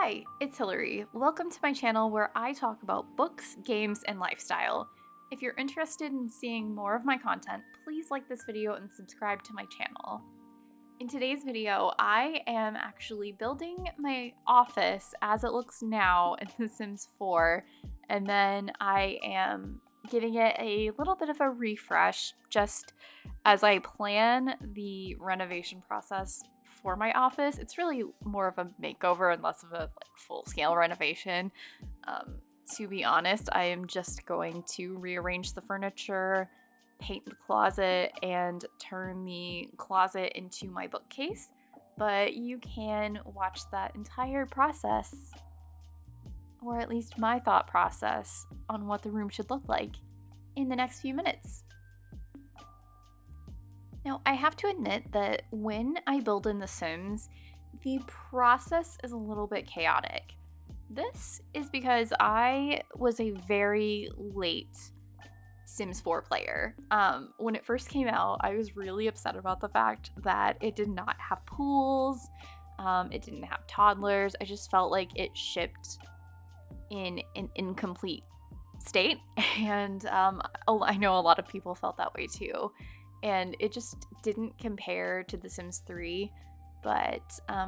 Hi, it's Hillary. Welcome to my channel where I talk about books, games, and lifestyle. If you're interested in seeing more of my content, please like this video and subscribe to my channel. In today's video, I am actually building my office as it looks now in The Sims 4, and then I am giving it a little bit of a refresh just as I plan the renovation process for my office. It's really more of a makeover and less of a full-scale renovation. To be honest, I am just going to rearrange the furniture, paint the closet, and turn the closet into my bookcase. But you can watch that entire process, or at least my thought process, on what the room should look like in the next few minutes. Now, I have to admit that when I build in The Sims, the process is a little bit chaotic. This is because I was a very late Sims 4 player. When it first came out, I was really upset about the fact that it did not have pools, it didn't have toddlers. I just felt like it shipped in an incomplete state, and I know a lot of people felt that way too. And it just didn't compare to The Sims 3. But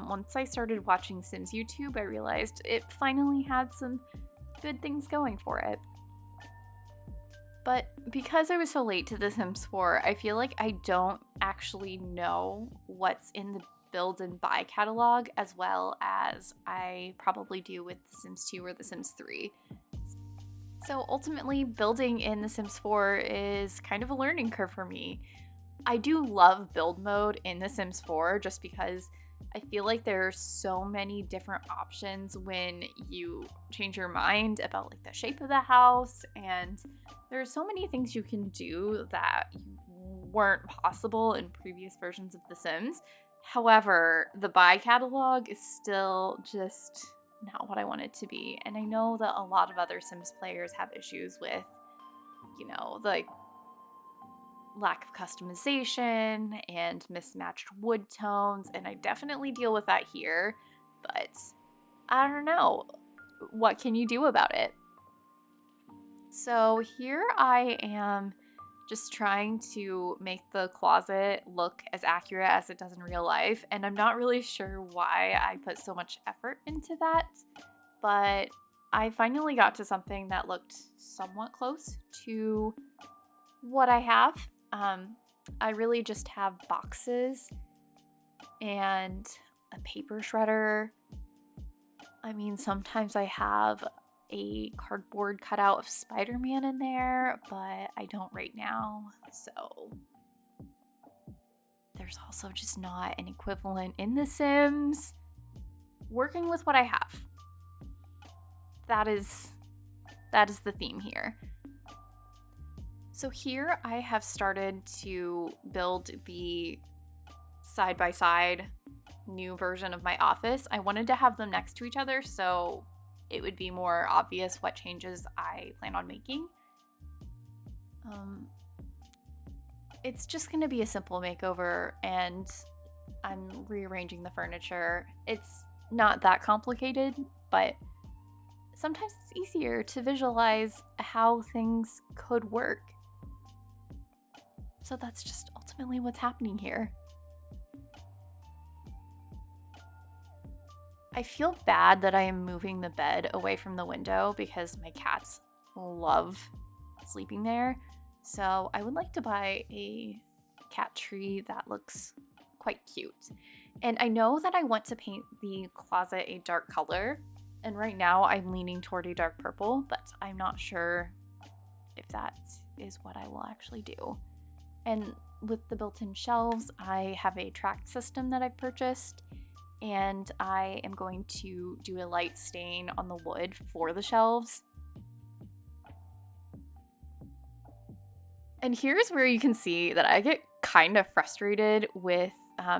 once I started watching Sims YouTube, I realized it finally had some good things going for it. But because I was so late to The Sims 4, I feel like I don't actually know what's in the build and buy catalog as well as I probably do with The Sims 2 or The Sims 3. So ultimately, building in The Sims 4 is kind of a learning curve for me. I do love build mode in The Sims 4 just because I feel like there are so many different options when you change your mind about like the shape of the house, and there are so many things you can do that weren't possible in previous versions of The Sims. However, the buy catalog is still just not what I want it to be, and I know that a lot of other Sims players have issues with, like lack of customization and mismatched wood tones, and I definitely deal with that here, but I don't know. What can you do about it? So here I am just trying to make the closet look as accurate as it does in real life, and I'm not really sure why I put so much effort into that, but I finally got to something that looked somewhat close to what I have. I really just have boxes and a paper shredder. I mean, sometimes I have a cardboard cutout of Spider-Man in there, but I don't right now. So there's also just not an equivalent in The Sims. Working with what I have. That is the theme here. So here I have started to build the side-by-side new version of my office. I wanted to have them next to each other so it would be more obvious what changes I plan on making. It's just going to be a simple makeover, and I'm rearranging the furniture. It's not that complicated, but sometimes it's easier to visualize how things could work. So that's just ultimately what's happening here. I feel bad that I am moving the bed away from the window because my cats love sleeping there. So I would like to buy a cat tree that looks quite cute. And I know that I want to paint the closet a dark color. And right now I'm leaning toward a dark purple, but I'm not sure if that is what I will actually do. And with the built-in shelves, I have a track system that I've purchased, and I am going to do a light stain on the wood for the shelves. And here's where you can see that I get kind of frustrated with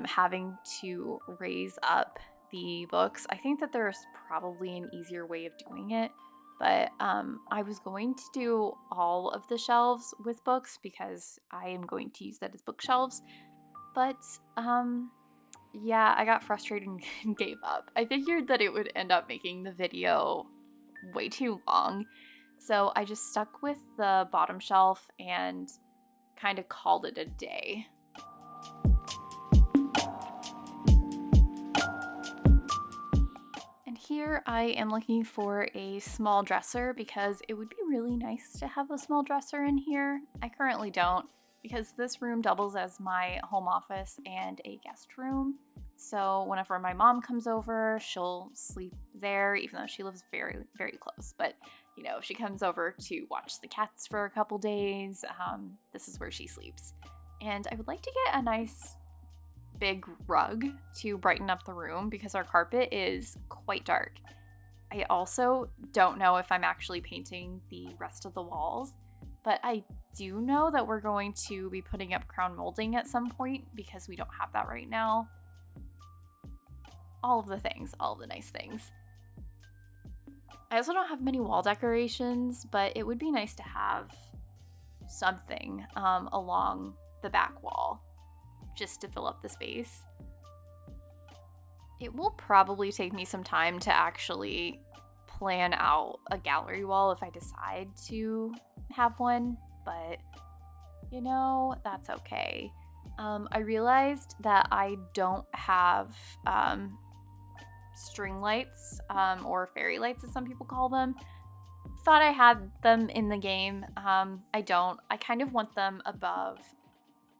having to raise up the books. I think that there's probably an easier way of doing it. But I was going to do all of the shelves with books because I am going to use that as bookshelves. But Yeah, I got frustrated and gave up. I figured that it would end up making the video way too long. So I just stuck with the bottom shelf and kind of called it a day. And here I am looking for a small dresser because it would be really nice to have a small dresser in here. I currently don't because this room doubles as my home office and a guest room. So whenever my mom comes over, she'll sleep there, even though she lives very, very close. But, you know, if she comes over to watch the cats for a couple days, this is where she sleeps. And I would like to get a nice big rug to brighten up the room because our carpet is quite dark. I also don't know if I'm actually painting the rest of the walls, but I do know that we're going to be putting up crown molding at some point because we don't have that right now. All of the things, all of the nice things. I also don't have many wall decorations, but it would be nice to have something along the back wall just to fill up the space. It will probably take me some time to actually plan out a gallery wall if I decide to have one, but you know, that's okay. I realized that I don't have string lights or fairy lights as some people call them. Thought I had them in the game. I don't. I kind of want them above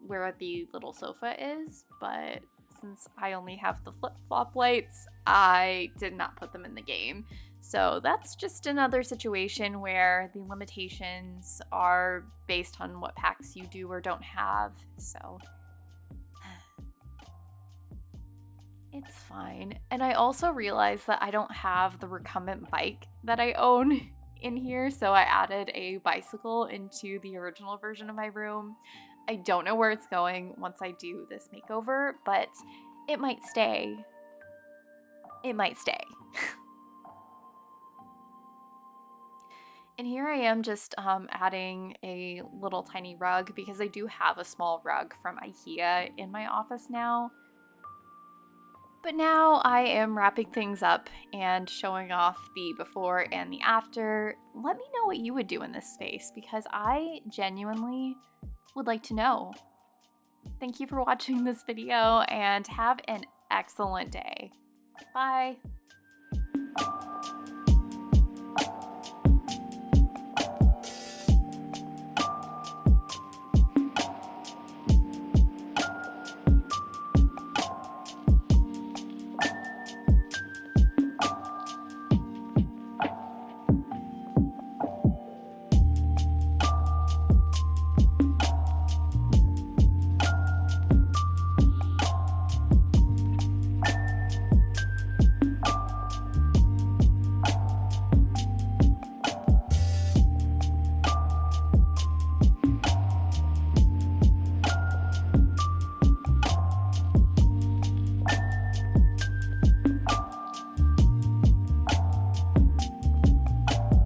where the little sofa is, but since I only have the flip-flop lights, I did not put them in the game. So that's just another situation where the limitations are based on what packs you do or don't have. So it's fine. And I also realized that I don't have the recumbent bike that I own in here, so I added a bicycle into the original version of my room. I don't know where it's going once I do this makeover, but it might stay. It might stay. And here I am just adding a little tiny rug because I do have a small rug from IKEA in my office now. But now I am wrapping things up and showing off the before and the after. Let me know what you would do in this space because I genuinely would like to know. Thank you for watching this video and have an excellent day. Bye.